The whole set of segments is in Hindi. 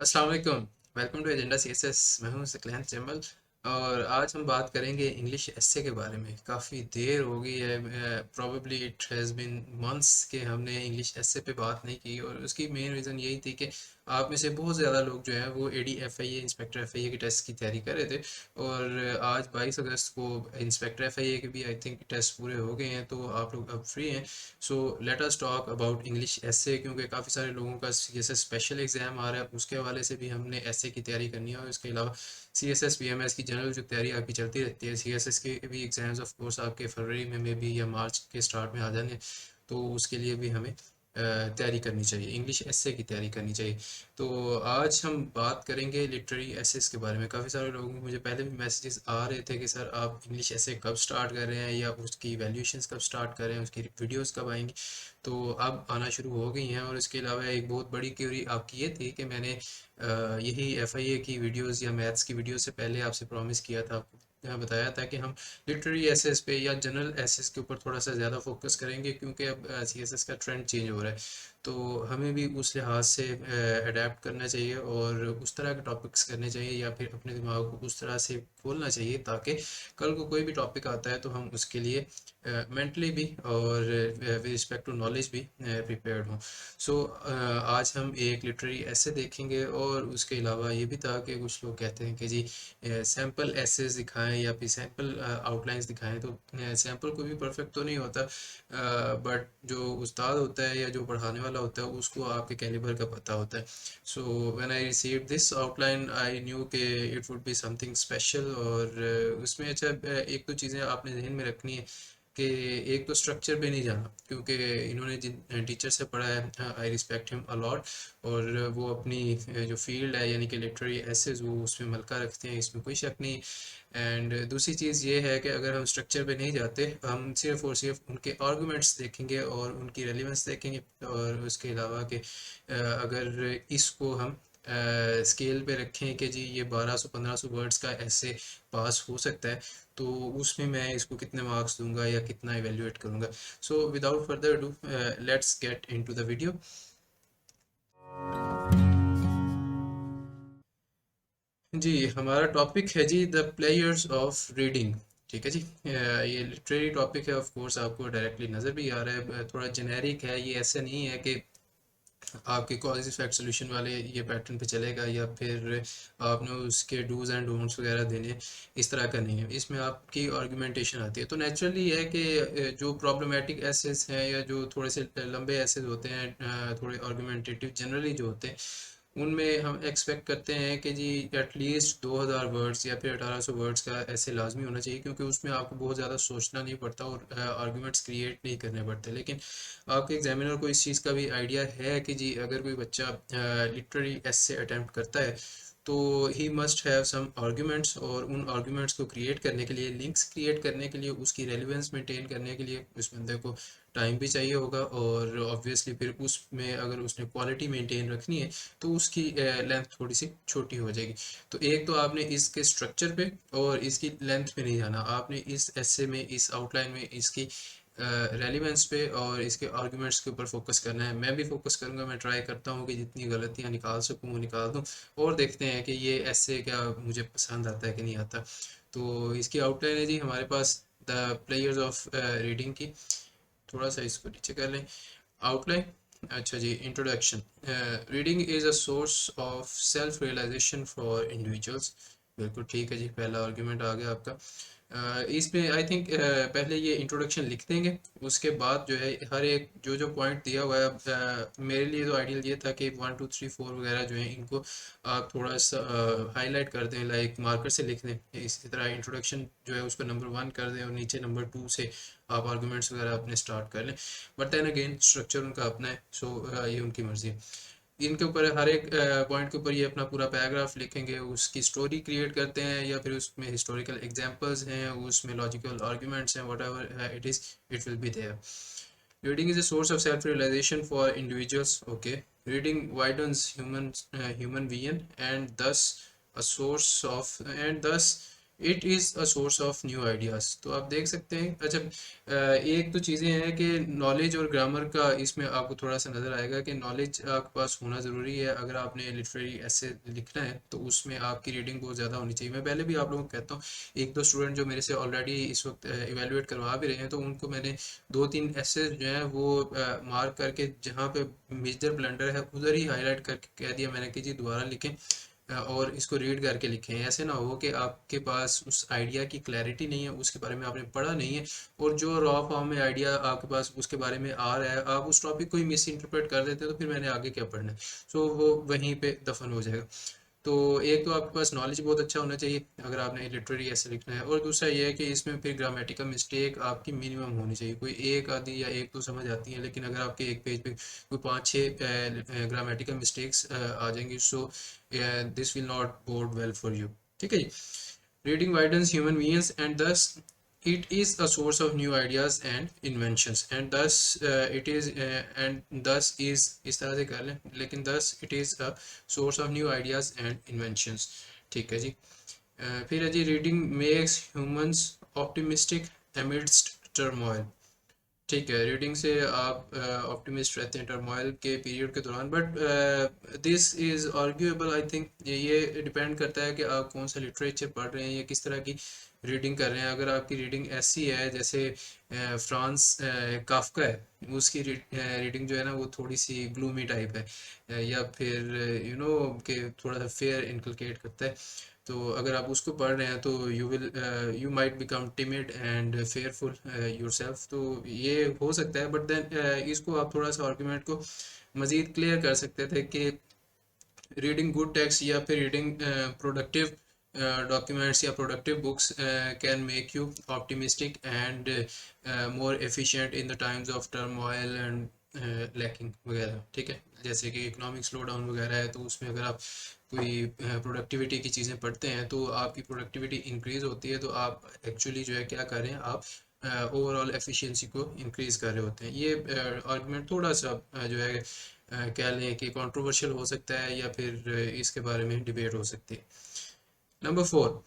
अस्सलाम वालेकुम। Welcome to agenda CSS. मैं हूं सकलैन जमल और आज हम बात करेंगे इंग्लिश एसे के बारे में। काफ़ी देर हो गई है, probably it has been months के हमने इंग्लिश एसे पे बात नहीं की, और उसकी मेन रीज़न यही थी कि आप में से बहुत ज़्यादा लोग जो हैं वो एडी एफआईए इंस्पेक्टर एफआईए के टेस्ट की तैयारी कर रहे थे। और आज 22 अगस्त को इंस्पेक्टर एफआईए के भी आई थिंक टेस्ट पूरे हो गए हैं, तो आप लोग अब फ्री हैं। So let us talk about English essay, क्योंकि काफ़ी सारे लोगों का सीएसएस स्पेशल एग्जाम आ रहा है, उसके हवाले से भी हमने एसे की तैयारी करनी है। और इसके अलावा सीएसएस पीएमएस की जनरल जो तैयारी आपकी चलती रहती है, सीएसएस के भी एग्जाम्स ऑफ कोर्स आपके फरवरी में भी या मार्च के स्टार्ट में आ जाने, तो उसके लिए भी हमें तैयारी करनी चाहिए, इंग्लिश एसे की तैयारी करनी चाहिए। तो आज हम बात करेंगे लिटरेरी एसेस के बारे में। काफ़ी सारे लोगों को मुझे पहले भी मैसेजेस आ रहे थे कि सर आप इंग्लिश एसे कब स्टार्ट कर रहे हैं या उसकी वैल्यूएशंस कब स्टार्ट कर रहे हैं, उसकी वीडियोस कब आएंगी। तो अब आना शुरू हो गई हैं। और इसके अलावा एक बहुत बड़ी क्यूरी आपकी ये थी कि मैंने यही एफआईए की वीडियोस या मैथ्स की वीडियो से पहले आपसे प्रॉमिस किया था, आपको बताया था कि हम लिटरेरी एसेस पे या जनरल एसेस के ऊपर थोड़ा सा ज़्यादा फोकस करेंगे, क्योंकि अब सीएसएस का ट्रेंड चेंज हो रहा है। तो हमें भी उस लिहाज से अडेप्ट करना चाहिए और उस तरह के टॉपिक्स करने चाहिए, या फिर अपने दिमाग को उस तरह से खोलना चाहिए ताकि कल को कोई भी टॉपिक आता है तो हम उसके लिए मेंटली भी और विद रिस्पेक्ट टू नॉलेज भी प्रिपेयर्ड हों। सो आज हम एक लिटरेरी ऐसे देखेंगे, और उसके अलावा ये भी था कि कुछ लोग कहते हैं कि जी सैम्पल ऐसेस दिखाएं या फिर सैम्पल आउटलाइंस दिखाएं। तो सैम्पल कोई भी परफेक्ट तो नहीं होता, बट जो उस्ताद होता है या जो पढ़ाने वाला होता है उसको आपके कैलिबर का पता होता है। So when I received this outline I knew कि it would be something special. और उसमें अच्छा एक दो चीज़ें आपने ध्यान में रखनी है कि एक तो स्ट्रक्चर पे नहीं जाना, क्योंकि इन्होंने जिन टीचर से पढ़ा है, आई रिस्पेक्ट हिम अलॉट, और वो अपनी जो फील्ड है यानी कि लिटरेरी एसेस वो उसमें मलका रखते हैं, इसमें कोई शक नहीं। एंड दूसरी चीज़ ये है कि अगर हम स्ट्रक्चर पे नहीं जाते, हम सिर्फ और सिर्फ उनके आर्गूमेंट्स देखेंगे और उनकी रेलिवेंस देखेंगे, और उसके अलावा कि अगर इसको हम स्केल पे रखें कि जी ये 1200-1500 वर्ड्स का ऐसे पास हो सकता है, तो उसमें मैं इसको कितने मार्क्स दूंगा या कितना इवेल्युएट करूंगा। So without further do let's get into the video. जी, हमारा टॉपिक है जी द प्लेयर्स ऑफ रीडिंग। ठीक है जी, ये लिटरेरी टॉपिक है, ऑफ कोर्स आपको डायरेक्टली नज़र भी आ रहा है, थोड़ा जेनेरिक है ये, ऐसे नहीं है कि आपके कॉज इफेक्ट सोल्यूशन वाले ये पैटर्न पे चलेगा या फिर आपने उसके डूज एंड डोंट्स वगैरह देने, इस तरह का नहीं है। इसमें आपकी आर्गुमेंटेशन आती है। तो नेचुरली है कि जो प्रॉब्लमेटिक एसेस हैं या जो थोड़े से लंबे एसेस होते हैं, थोड़े आर्गुमेंटेटिव जनरली जो होते हैं, उनमें हम एक्सपेक्ट करते हैं कि जी एटलीस्ट 2000 वर्ड्स या फिर 1800 वर्ड्स का ऐसे लाजमी होना चाहिए, क्योंकि उसमें आपको बहुत ज़्यादा सोचना नहीं पड़ता और आर्गुमेंट्स क्रिएट नहीं करने पड़ते। लेकिन आपके एग्जामिनर को इस चीज़ का भी आइडिया है कि जी अगर कोई बच्चा लिटरेरी ऐसे अटैम्प्ट करता है तो he must have some arguments, और उन आर्ग्यूमेंट्स को क्रिएट करने के लिए, लिंक्स क्रिएट करने के लिए, उसकी रेलिवेंस मेंटेन करने के लिए उस बंदे को टाइम भी चाहिए होगा। और ऑब्वियसली फिर उसमें अगर उसने क्वालिटी मेंटेन रखनी है तो उसकी लेंथ थोड़ी सी छोटी हो जाएगी। तो एक तो आपने इसके स्ट्रक्चर पे और इसकी लेंथ पे नहीं जाना, आपने इस ऐसे में, इस आउटलाइन में इसकी रेलिवेंस पे और इसके आर्गुमेंट्स के ऊपर फोकस करना है। मैं भी फोकस करूंगा, मैं ट्राई करता हूँ कि जितनी गलतियाँ निकाल सकूँ वो निकाल दूँ, और देखते हैं कि ये ऐसे क्या मुझे पसंद आता है कि नहीं आता। तो इसकी आउटलाइन है जी हमारे पास द प्लेयर्स ऑफ रीडिंग की। थोड़ा सा इसको नीचे कर लें, आउटलाइन। अच्छा जी, introduction. Reading is a source of self realisation for individuals. बिल्कुल ठीक है जी, पहला आर्ग्यूमेंट आ गया आपका। इसमें आई थिंक पहले ये इंट्रोडक्शन लिख देंगे, उसके बाद जो है हर एक जो जो पॉइंट दिया हुआ है, मेरे लिए तो आइडियल ये था कि 1 2 3 4 वगैरह जो है इनको आप थोड़ा सा हाईलाइट कर दें, लाइक मार्कर से लिख दें। इसी तरह इंट्रोडक्शन जो है उसको नंबर 1 कर दें और नीचे नंबर 2 से आप आर्गूमेंट्स वगैरह अपने स्टार्ट कर लें। बट देन अगेन स्ट्रक्चर उनका अपना है, सो ये उनकी मर्जी है। इनके ऊपर हर एक पॉइंट के ऊपर ये अपना पूरा पैराग्राफ लिखेंगे, उसकी स्टोरी क्रिएट करते हैं या फिर उसमें हिस्टोरिकल एग्जांपल्स हैं, उसमें लॉजिकल आर्गुमेंट्स हैं, whatever it is, it will be there. Reading is a source of self-realization for individuals. Okay, reading widens human vision and thus a source of, and thus it is a source of new ideas. तो आप देख सकते हैं। अच्छा, एक तो चीज़ें हैं कि नॉलेज और ग्रामर का इसमें आपको थोड़ा सा नज़र आएगा कि नॉलेज आपके पास होना ज़रूरी है। अगर आपने लिटरेरी ऐसे लिखना है तो उसमें आपकी रीडिंग बहुत ज़्यादा होनी चाहिए। मैं पहले भी आप लोगों को कहता हूँ, एक दो स्टूडेंट जो मेरे से ऑलरेडी इस वक्त इवेलुएट करवा भी रहे हैं, तो उनको मैंने दो तीन ऐसे जो हैं वो मार्क करके, जहाँ पे मेजर ब्लंडर है उधर ही हाईलाइट करके कह दिया मैंने कि जी दोबारा लिखें और इसको रीड करके लिखें। ऐसे ना हो कि आपके पास उस आइडिया की क्लैरिटी नहीं है, उसके बारे में आपने पढ़ा नहीं है, और जो रॉ फॉर्म में आइडिया आपके पास उसके बारे में आ रहा है, आप उस टॉपिक को ही मिस इंटरप्रेट कर देते हो, तो फिर मैंने आगे क्या पढ़ना है। सो वो वहीं पे दफन हो जाएगा। तो एक तो आपके पास नॉलेज बहुत अच्छा होना चाहिए अगर आपने लिटरेरी ऐसे लिखना है, और दूसरा ये है कि इसमें फिर ग्रामेटिकल मिस्टेक आपकी मिनिमम होनी चाहिए। कोई एक आधी या एक तो समझ आती है, लेकिन अगर आपके एक पेज पे कोई पाँच छः ग्रामेटिकल मिस्टेक्स आ जाएंगी, so this will not board well for you. ठीक है जी। Reading widens human beings, and thus it is a source of new ideas and inventions, and thus is इस तरह से कर लें, लेकिन thus it is a source of new ideas and inventions। ठीक है जी। फिर है जी, reading makes humans optimistic amidst turmoil। ठीक है, रीडिंग से आप ऑप्टिमिस्ट रहते हैं टर्मोइल के पीरियड के दौरान, but this is arguable. I think ये डिपेंड करता है कि आप कौन सा लिटरेचर पढ़ रहे हैं या किस तरह की रीडिंग कर रहे हैं। अगर आपकी रीडिंग ऐसी है जैसे फ्रांस काफ्का है, उसकी रीडिंग जो है ना वो थोड़ी सी ग्लूमी टाइप है, या फिर कि थोड़ा सा फेयर इनकलकेट करता है, तो अगर आप उसको पढ़ रहे हैं तो you might become timid and fearful yourself. तो ये हो सकता है, बट देन इसको आप थोड़ा सा आर्गुमेंट को मज़ीद क्लियर कर सकते थे कि रीडिंग गुड टेक्स्ट या फिर रीडिंग प्रोडक्टिव डॉक्यूमेंट्स या productive books can make you optimistic and more efficient in the times of turmoil and lacking वगैरह। ठीक है, जैसे कि इकोनॉमिक स्लो डाउन वगैरह है, तो उसमें अगर आप कोई प्रोडक्टिविटी की चीज़ें पढ़ते हैं तो आपकी प्रोडक्टिविटी इंक्रीज़ होती है, तो आप एक्चुअली जो है क्या कर रहे हैं, आप ओवरऑल एफिशिएंसी को इंक्रीज़ कर रहे होते हैं। ये आर्गुमेंट थोड़ा सा जो है कह लें कि कंट्रोवर्शियल हो सकता है, या फिर इसके बारे में डिबेट हो सकती है। Number 4,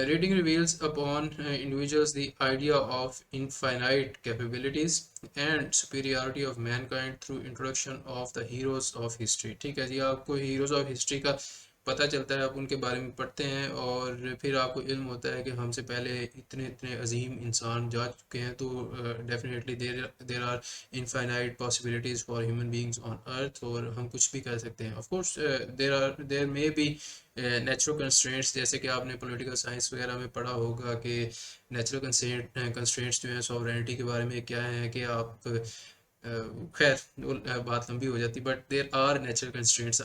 reading reveals upon individuals the idea of infinite capabilities and superiority of mankind through introduction of the heroes of history। ठीक है जी, आपको heroes of history का पता चलता है, आप उनके बारे में पढ़ते हैं और फिर आपको इल्म होता है कि हमसे पहले इतने इतने अजीम इंसान जा चुके हैं, तो definitely there are infinite possibilities for human beings on earth, और हम कुछ भी कर सकते हैं। Of course there may be natural constraints, जैसे कि आपने पॉलिटिकल साइंस वगैरह में पढ़ा होगा कि नेचुरल कंस्ट्रेंट्स जो हैं सॉवरेनिटी के बारे में क्या है कि आप खैर वो बात लंबी हो जाती, but there are natural constraints.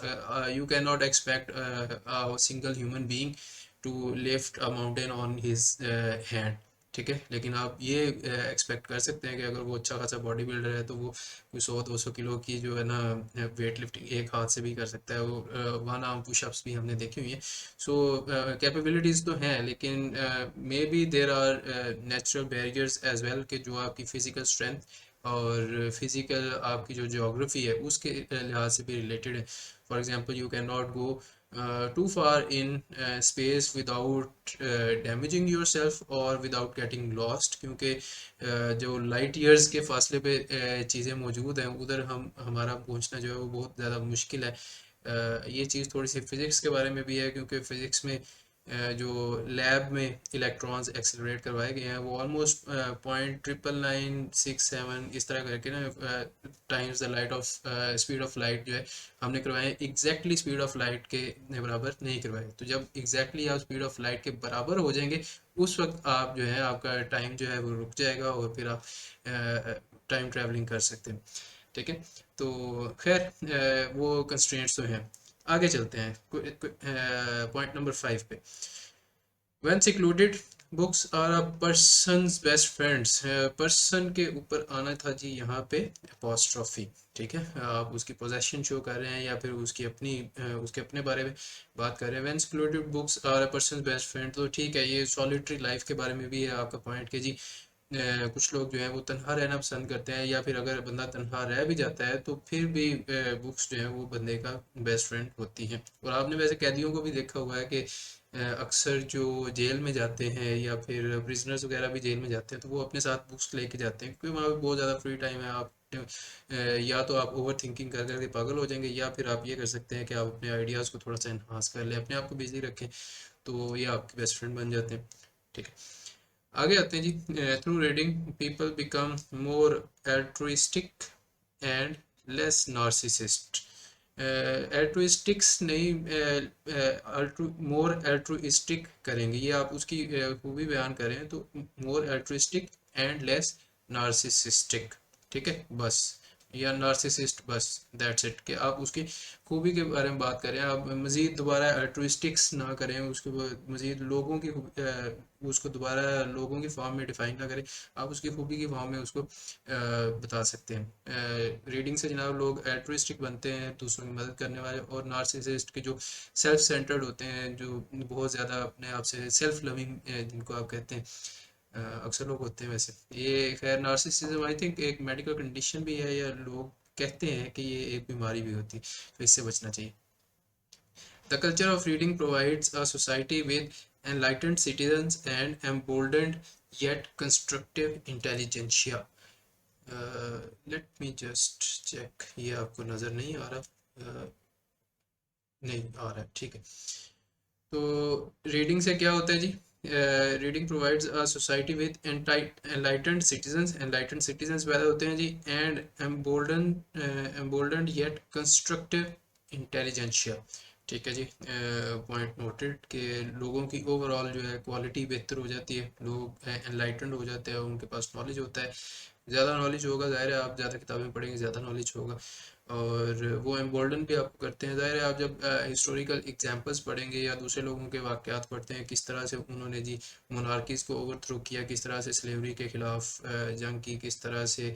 You can not expect a single human being to lift a mountain on his hand. ठीक है, लेकिन आप ये एक्सपेक्ट कर सकते हैं कि अगर वो अच्छा खासा बॉडी बिल्डर है तो वो कोई 100-200 किलो की जो है ना वेट लिफ्टिंग एक हाथ से भी कर सकता है। वो वन आर्म पुशअप्स भी हमने देखी हुई हैं। सो कैपेबिलिटीज़ तो हैं, लेकिन may be there are natural barriers as well, कि जो आपकी फ़िज़िकल स्ट्रेंथ और फिज़िकल आपकी जो जोग्राफी है उसके लिहाज से भी रिलेटेड है। For example, you can not go too far in space without damaging yourself or without getting lost, क्योंकि जो लाइट ईयर्स के फासले पे चीज़ें मौजूद हैं, उधर हमारा पहुंचना जो है वो बहुत ज़्यादा मुश्किल है। ये चीज़ थोड़ी सी फिज़िक्स के बारे में भी है, क्योंकि फ़िज़िक्स में जो लैब में इलेक्ट्रॉन्स एक्सेलरेट करवाए गए हैं वो ऑलमोस्ट 0.99967 इस तरह करके ना times the light of speed of light जो है हमने करवाए। एग्जैक्टली स्पीड ऑफ लाइट के बराबर नहीं करवाए। तो जब एग्जैक्टली आप स्पीड ऑफ लाइट के बराबर हो जाएंगे, उस वक्त आप जो है आपका टाइम जो है वो रुक जाएगा, और फिर आप टाइम ट्रैवलिंग कर सकते हैं। ठीक है, तो खैर वो कंस्ट्रेंट्स तो हैं। आगे चलते हैं पॉइंट नंबर 5 पे। When secluded, books are a person's best friends। Person के ऊपर आना था जी यहाँ पे apostrophe। ठीक है, आप उसकी पोजेशन शो कर रहे हैं या फिर उसके अपने बारे में बात कर रहे हैं। When secluded books are a person's best friend, तो ठीक है, ये सॉलिटरी लाइफ के बारे में भी है आपका पॉइंट कि जी कुछ लोग जो है वो तन्हा रहना पसंद करते हैं, या फिर अगर बंदा तन्हा रह भी जाता है तो फिर भी बुक्स जो है वो बंदे का बेस्ट फ्रेंड होती हैं। और आपने वैसे कैदियों को भी देखा हुआ है कि अक्सर जो जेल में जाते हैं या फिर प्रिजनर्स वगैरह भी जेल में जाते हैं तो वो अपने साथ बुक्स लेके जाते हैं, क्योंकि वहाँ पे बहुत ज़्यादा फ्री टाइम है। आप या तो आप ओवर थिंकिंग कर करके पागल हो जाएंगे, या फिर आप ये कर सकते हैं कि आप अपने आइडियाज़ को थोड़ा सा इन्हांस कर लें, अपने आप को बिजी रखें, तो ये आपके बेस्ट फ्रेंड बन जाते हैं। ठीक है, आगे आते हैं जी। Through reading people become more altruistic and less narcissist. Altruistics नहीं, मोर एल्ट्रुइस्टिक करेंगे, ये आप उसकी खूबी बयान करें तो मोर एल्ट्रुइस्टिक एंड लेस नार्सिसिस्टिक। ठीक है, बस, या नार्सिसिस्ट, बस, दैट्स इट, कि आप उसकी खूबी के बारे में बात करें। आप मज़ीद दोबारा एल्ट्रुइस्टिक्स ना करें, उसके बाद मज़ीद लोगों की उसको दोबारा लोगों की फॉर्म में डिफाइन ना करें, आप उसकी खूबी की फॉर्म में उसको बता सकते हैं। रीडिंग से जनाब लोग एल्ट्रुइस्टिक बनते हैं, दूसरों की मदद करने वाले, और नार्सिसिस्ट के जो सेल्फ सेंटर्ड होते हैं, जो बहुत ज़्यादा अपने आप से सेल्फ लविंग जिनको आप कहते हैं, अक्सर लोग होते हैं। वैसे ये खैर नार्सिसिज्म आई थिंक एक मेडिकल कंडीशन भी है, या लोग कहते हैं कि ये एक बीमारी भी होती है, तो इससे बचना चाहिए। The culture of reading provides a society with enlightened citizens and emboldened yet constructive intelligentsia. Let me just check, ये आपको नज़र नहीं आ रहा? नहीं आ रहा है, ठीक है। तो रीडिंग से क्या होता है जी? Reading provides a society with enlightened citizens पैदा होते हैं जी, and embolden yet constructive intelligentsia. ठीक है जी, पॉइंट नोटेड कि लोगों की ओवरऑल जो है क्वालिटी बेहतर हो जाती है, लोग एनलाइटेंड हो जाते हैं, उनके पास नॉलेज होता है, ज़्यादा नॉलेज होगा, ज़ाहिर है आप ज़्यादा किताबें पढ़ेंगे ज़्यादा नॉलेज होगा। और वो एम्बोल्डन भी आपको करते हैं, ज़ाहिर है आप जब हिस्टोरिकल एग्जांपल्स पढ़ेंगे या दूसरे लोगों के वाक़यात पढ़ते हैं, किस तरह से उन्होंने जी मोनार्कीज़ को ओवरथ्रो किया, किस तरह से स्लेवरी के ख़िलाफ़ जंग की, किस तरह से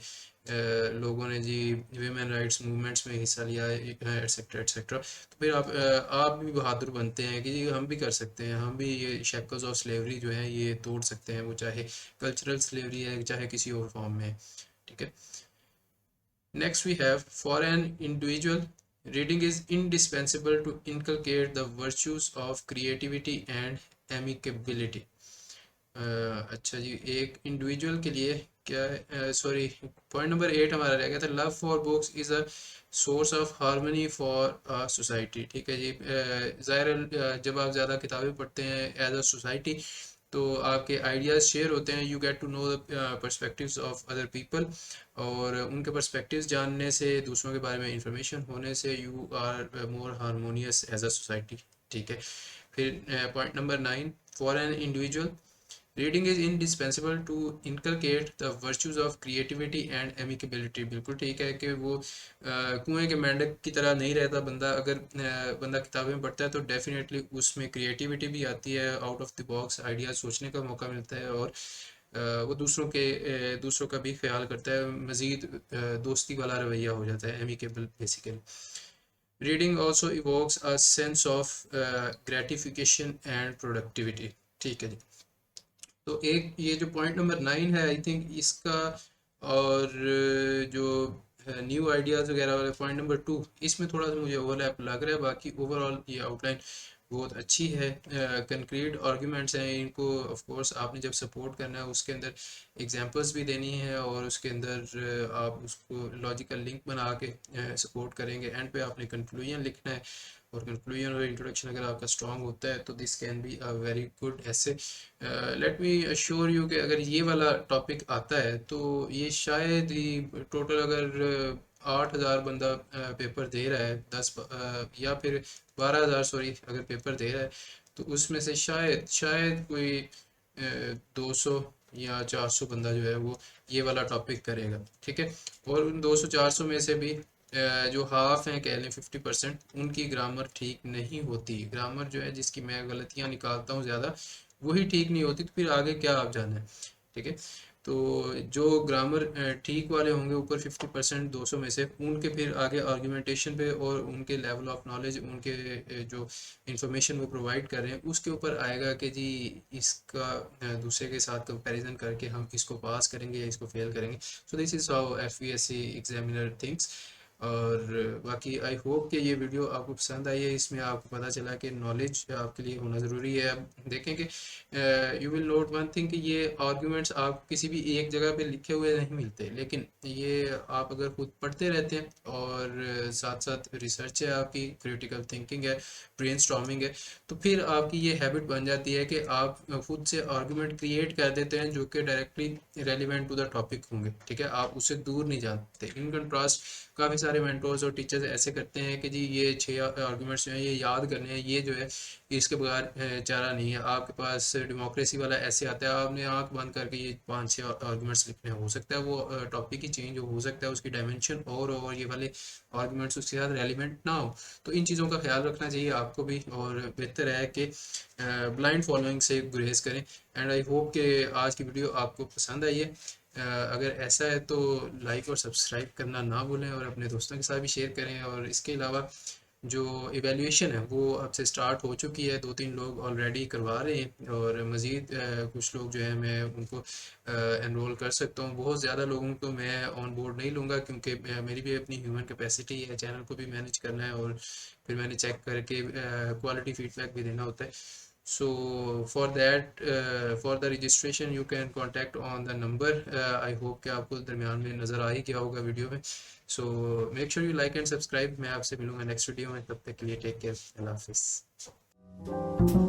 लोगों ने जी वीमेन राइट्स मूवमेंट्स में हिस्सा लिया, एट्सेट्रा एट्सेट्रा, तो फिर आप भी बहादुर बनते हैं कि जी हम भी कर सकते हैं, हम भी ये शेकल्स ऑफ स्लेवरी जो है ये तोड़ सकते हैं, वो चाहे कल्चरल स्लेवरी है चाहे किसी और फॉर्म में है। ठीक है, next we have, for an individual, reading is indispensable to inculcate the virtues of creativity and amicability. अच्छा जी, एक इंडिविजुअल के लिए क्या है, सॉरी, पॉइंट नंबर 8 हमारा रह गया था। Love for books is a source of harmony for society. ठीक है जी, ज़ाहिर है, जब आप ज़्यादा किताबें पढ़ते हैं एज अ सोसाइटी तो आपके आइडियाज़ शेयर होते हैं, you get to know the perspectives of other people, और उनके पर्सपेक्टिव्स जानने से, दूसरों के बारे में इंफॉर्मेशन होने से, you are more harmonious as a society. ठीक है, फिर point number 9, for an individual reading is indispensable to inculcate the virtues of creativity and amicability। बिल्कुल ठीक है कि वो कुएं के मेंढक की तरह नहीं रहता बंदा, अगर बंदा किताबें पढ़ता है तो डेफिनेटली उसमें क्रिएटिविटी भी आती है, out of the box ideas सोचने का मौका मिलता है, और वो दूसरों का भी ख्याल करता है, मज़ीद दोस्ती वाला रवैया हो जाता है, amicable basically. Reading also evokes a sense of gratification and productivity. ठीक है जी, तो एक ये जो पॉइंट नंबर 9 है, आई थिंक इसका, और जो न्यू आइडियाज़ वगैरह वाले पॉइंट नंबर 2, इसमें थोड़ा सा मुझे ओवरलैप लग रहा है, बाकी ओवरऑल ये आउटलाइन बहुत अच्छी है। कंक्रीट आर्ग्यूमेंट्स हैं, इनको ऑफ कोर्स आपने जब सपोर्ट करना है उसके अंदर एग्जांपल्स भी देनी है, और उसके अंदर आप उसको लॉजिकल लिंक बना के सपोर्ट करेंगे, एंड पे आपने कंक्लूजन लिखना है, और कंक्लूजन और इंट्रोडक्शन अगर आपका स्ट्रांग होता है तो this can be a very good ऐसे। लेट मी अश्योर यू कि अगर ये वाला टॉपिक आता है तो ये शायद ही टोटल, अगर 8,000 बंदा पेपर दे रहा है, या फिर 12,000, सॉरी, अगर पेपर दे रहा है तो उसमें से शायद कोई 200 या 400 बंदा जो है वो ये वाला टॉपिक करेगा। ठीक है, और उन 200-400 में से भी जो हाफ हैं, कह लें 50%, उनकी ग्रामर ठीक नहीं होती। ग्रामर जो है जिसकी मैं गलतियां निकालता हूँ ज़्यादा, वही ठीक नहीं होती, तो फिर आगे क्या आप जाना है। ठीक है, तो जो ग्रामर ठीक वाले होंगे ऊपर 50% 200 में से, उनके फिर आगे आर्गुमेंटेशन पे और उनके लेवल ऑफ नॉलेज, उनके जो इंफॉर्मेशन वो प्रोवाइड कर रहे हैं उसके ऊपर आएगा कि जी इसका दूसरे के साथ कंपैरिजन करके हम इसको पास करेंगे या इसको फेल करेंगे। So this is how FPSC examiner thinks. और बाकी आई होप कि ये वीडियो आपको पसंद आई है, इसमें आपको पता चला कि नॉलेज आपके लिए होना ज़रूरी है। अब देखें कि you will note one thing कि ये आर्ग्यूमेंट्स आप किसी भी एक जगह पे लिखे हुए नहीं मिलते, लेकिन ये आप अगर खुद पढ़ते रहते हैं और साथ साथ रिसर्च है, आपकी क्रिटिकल थिंकिंग है, ब्रेनस्टॉर्मिंग है, तो फिर आपकी ये हैबिट बन जाती है कि आप खुद से आर्ग्यूमेंट क्रिएट कर देते हैं जो कि directly relevant to the topic होंगे, ठीक है, आप उससे दूर नहीं जाते। इन कंट्रास्ट काफ़ी सारे मेंटोर्स और टीचर्स ऐसे करते हैं कि जी ये 6 आर्ग्यूमेंट्स जो हैं ये याद करने हैं, ये जो है इसके बगैर चारा नहीं है। आपके पास डेमोक्रेसी वाला ऐसे आता है, आपने आंख बंद करके ये 5-6 आर्गूमेंट्स लिखने, हो सकता है वो टॉपिक ही चेंज हो सकता है उसकी डायमेंशन और ये वाले आर्गूमेंट्स उसके साथ रेलिवेंट ना हो। तो इन चीज़ों का ख्याल रखना चाहिए आपको भी, और बेहतर है कि ब्लाइंड फॉलोइंग से गुरेज करें। एंड आई होप कि आज की वीडियो आपको पसंद आई है। अगर ऐसा है तो लाइक और सब्सक्राइब करना ना भूलें और अपने दोस्तों के साथ भी शेयर करें। और इसके अलावा जो इवैल्यूएशन है वो अब से स्टार्ट हो चुकी है, 2-3 लोग ऑलरेडी करवा रहे हैं, और मज़ीद कुछ लोग जो है मैं उनको एनरोल कर सकता हूँ। बहुत ज़्यादा लोगों को मैं ऑन बोर्ड नहीं लूँगा, क्योंकि मेरी भी अपनी ह्यूमन कैपेसिटी है, चैनल को भी मैनेज करना है और फिर मैंने चेक करके क्वालिटी फीडबैक भी देना होता है। So for that, for the registration you can contact on the number. I hope कि आपको दरमियान में नज़र आ ही गया होगा वीडियो में। So make sure you like and subscribe। मैं आपसे मिलूंगा नेक्स्ट वीडियो में, तब तक के लिए टेक केयर, अल्लाह हाफिज़।